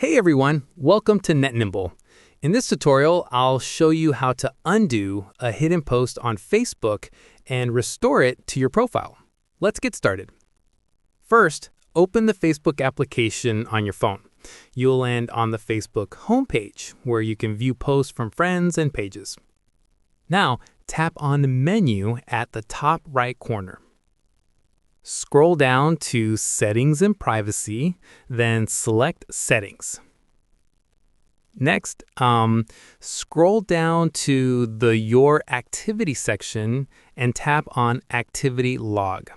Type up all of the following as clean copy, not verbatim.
Hey everyone, welcome to Net Nimble. In this tutorial, I'll show you how to undo a hidden post on Facebook and restore it to your profile. Let's get started. First, open the Facebook application on your phone. You'll land on the Facebook homepage where you can view posts from friends and pages. Now, tap on the menu at the top right corner. Scroll down to Settings and Privacy, then select Settings. Next, scroll down to the Your Activity section and tap on Activity Log.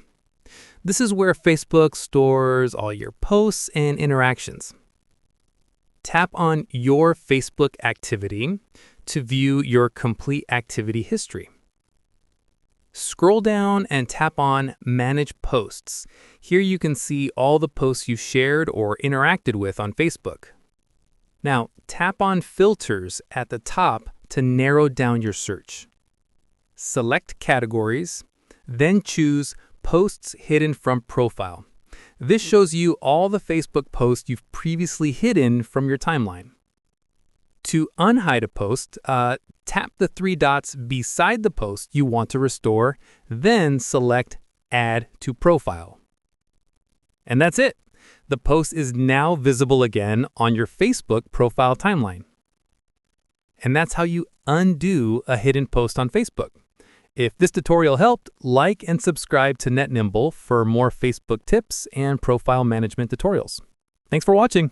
This is where Facebook stores all your posts and interactions. Tap on Your Facebook Activity to view your complete activity history. Scroll down and tap on Manage Posts. Here you can see all the posts you shared or interacted with on Facebook. Now, tap on Filters at the top to narrow down your search. Select Categories, then choose Posts Hidden from Profile. This shows you all the Facebook posts you've previously hidden from your timeline. To unhide a post, tap the three dots beside the post you want to restore, then select Add to Profile. And that's it. The post is now visible again on your Facebook profile timeline. And that's how you undo a hidden post on Facebook. If this tutorial helped, like and subscribe to Net Nimble for more Facebook tips and profile management tutorials. Thanks for watching.